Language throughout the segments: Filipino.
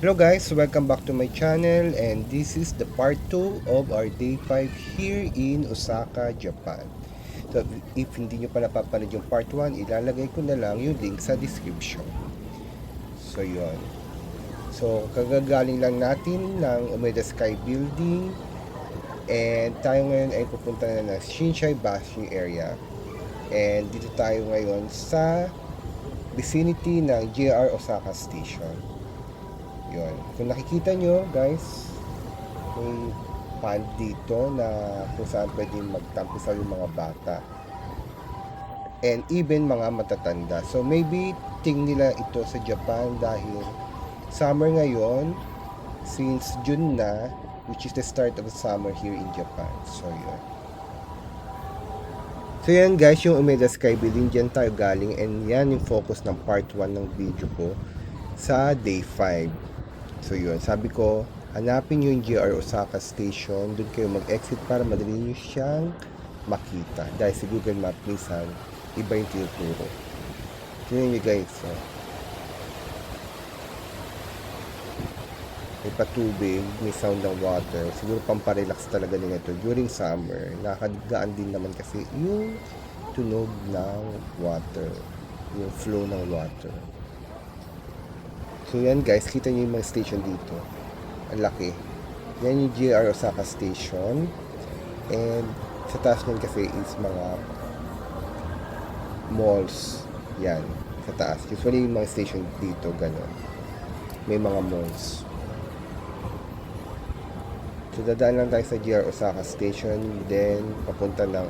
Hello guys, welcome back to my channel, and this is the part 2 of our day 5 here in Osaka, Japan. So if hindi nyo pa napapanood yung part 1, ilalagay ko na lang yung link sa description. So yun. So kagagaling lang natin ng Umeda Sky Building, and tayo ngayon ay pupunta na ng Shinsai Bashi area. And dito tayo ngayon sa vicinity ng JR Osaka Station. Yun. Kung nakikita nyo guys, may pond dito na kung saan pwedeng magtampisal yung mga bata and even mga matatanda. So maybe ting nila ito sa Japan dahil summer ngayon, since June na, which is the start of the summer here in Japan. So yun. So yan guys, yung Umeda Sky Building, dyan tayo galing, and yan yung focus ng part 1 ng video ko sa day 5. So yun, sabi ko, hanapin nyo yung JR Osaka Station, doon kayo mag-exit para madali nyo siyang makita. Dahil sa Google Map, minsan, iba yung tinuturo. Tingnan nyo guys, so. May patubig, may sound ng water. Siguro pamparelax talaga nila ito during summer. Nakakagaan din naman kasi yung tunog ng water, yung flow ng water. So yan guys, kita nyo yung mga station dito. Ang laki. Yan yung JR Osaka Station. And sa taas nyan kasi is mga malls. Yan, sa taas. Usually yung mga station dito, gano'n. May mga malls. So dadaan lang tayo sa JR Osaka Station. Then papunta ng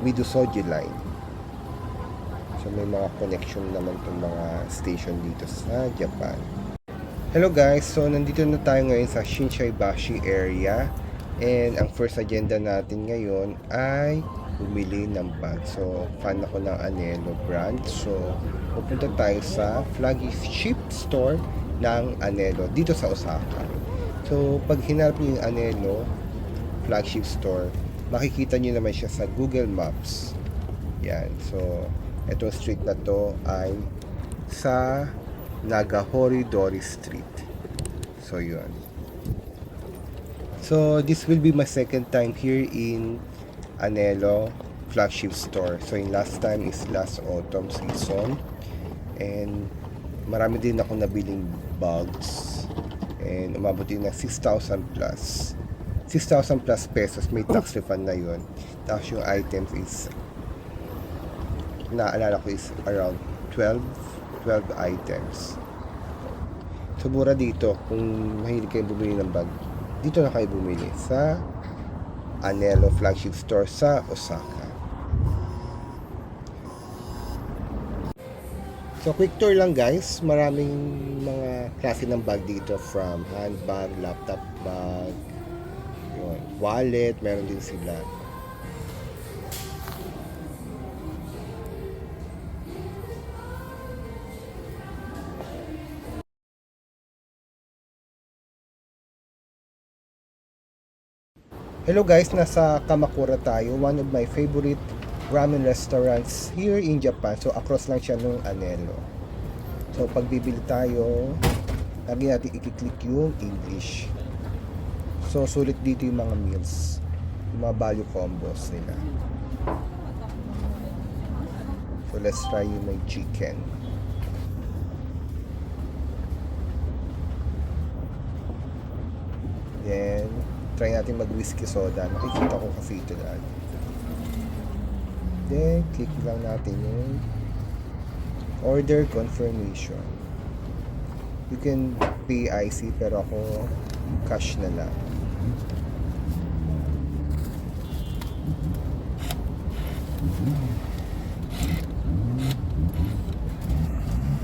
Midosoji Line. So may mga connection naman itong mga station dito sa Japan. Hello guys, so nandito na tayo ngayon sa Shinsai Bashi area. And ang first agenda natin ngayon ay bumili ng bag. So fan ako ng Anello brand. So pupunta tayo sa flagship store ng Anello dito sa Osaka. So pag hinarap niyo yung Anello flagship store, makikita niyo naman siya sa Google Maps. Yan, so itong street na to ay sa Nagahoridori Street. So yun. So this will be my second time here in Anello flagship store. So yung last time is last autumn season, and marami din ako nabiling bags, and umabot din na 6,000 plus 6,000 plus pesos. May tax refund na yun. Tapos yung items is, naalala ko, is around 12 items. So mura dito. Kung mahilig kayo bumili ng bag, dito na kayo bumili sa Anello flagship store sa Osaka. So quick tour lang guys. Maraming mga klase ng bag dito, from handbag, laptop bag, yun, wallet, meron din sila. Hello guys, nasa Kamakura tayo, one of my favorite ramen restaurants here in Japan. So across lang siya ng Anello. So pag bibili tayo, lagi natin i-click yung English. So sulit dito yung mga meals, yung mga value combos nila. So let's try yung may chicken. Then try natin mag whiskey soda. Nakikita ko kasi ito dahil. Then click lang natin yung order confirmation. You can pay IC, pero ako cash na lang.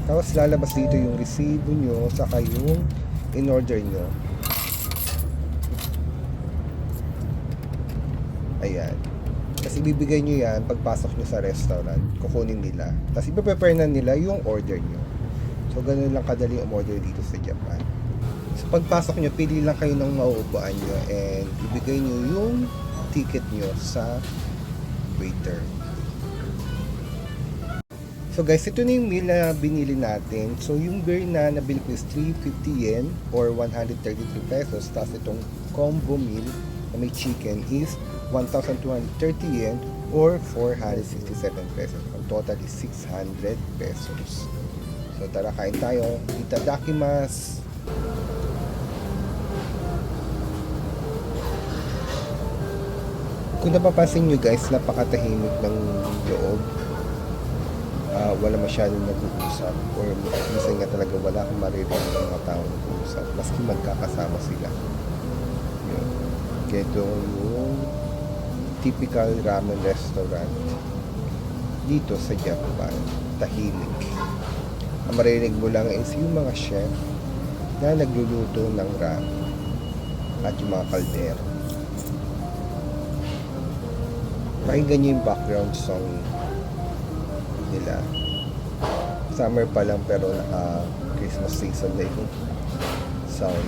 Tapos lalabas dito yung resibo nyo, saka yung in order nyo. Ayan. Kasi ibibigay nyo yan pagpasok nyo sa restaurant. Kukunin nila. Tapos ipaprepare na nila yung order nyo. So ganun lang kadali umorder dito sa Japan. So pagpasok nyo, pili lang kayo ng mauupuan nyo, and ibigay nyo yung ticket nyo sa waiter. So guys, ito na yung meal na binili natin. So yung beer na nabili ko is 350 yen or 133 pesos. Tapos itong combo meal na may chicken is 1,230 yen or 467 pesos. Ang total is 600 pesos. So tara, kain tayo. Itadakimasu! Kung napapansin nyo guys, napakatahimik ng loob. Wala masyadong nag-uusap or minsan nga talaga wala kang maririnig ng mga tao nag-uusap maski magkakasama sila. Yun. Ito yung typical ramen restaurant dito sa Japan. Tahimik. Ang maririnig mo lang is yung mga chef na nagluluto ng ramen at yung mga kaldero. Pakinggan nyo yung background song nila. Summer pa lang pero Christmas season na yung sound.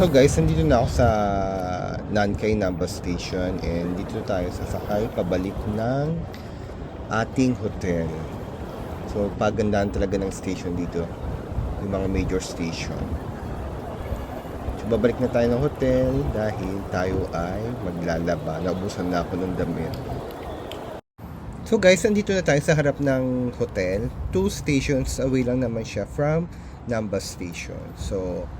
So guys, nandito na ako sa Nankei Namba Station and dito tayo sasakay pabalik ng ating hotel. So pagandaan talaga ng station dito, yung mga major station. So babalik na tayo ng hotel dahil tayo ay maglalaba. Naubusan na ako ng damit. So guys, nandito na tayo sa harap ng hotel. 2 stations away lang naman siya from Namba Station. So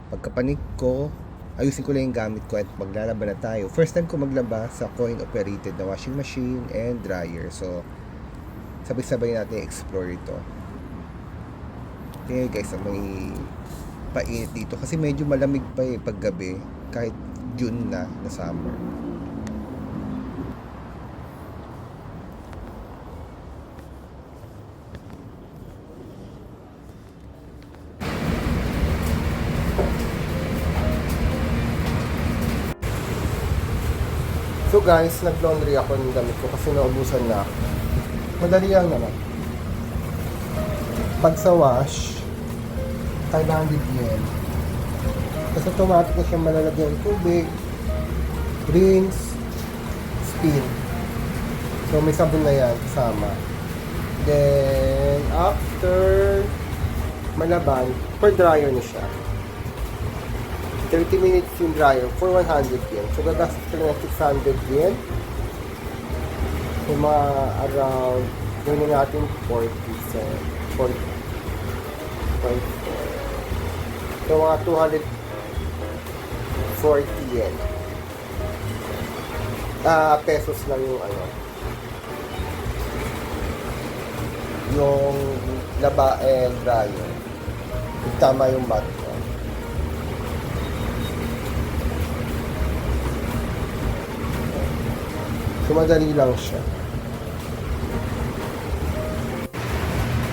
pagkapanik ko, ayusin ko lang yung gamit ko at maglalaba na tayo. First time ko maglaba sa coin operated na washing machine and dryer. So sabay-sabay natin explore ito. Okay guys, may painit dito kasi medyo malamig pa paggabi kahit June na summer. So guys, nag-laundry ako ng damit ko kasi naubusan na ako. Madali lang naman. Pag sa wash, 500 yen. Kasi automatic na siya malalagyan ng tubig, rinse, spin. So may sabon na yan kasama. Then, after malaban, per dryer na siya. 30 minutes yung dryer for 100 yen. So, gagastos ka ng 600 yen. So, mga around, gawin natin 40 cents. 40. So, mga 200 40 yen. Pesos lang yung ano. Yung laba and dryer. Tama yung mat ko. So, madali lang siya.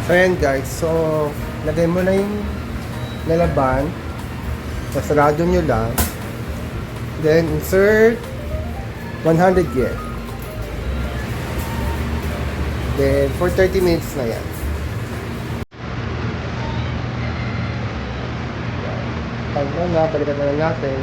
So, ayan guys. So, lagay mo na yung lalaban. Sarado nyo lang. Then, insert 100 yen. Then, for 30 minutes na yan. Pagka na, balikan na lang natin.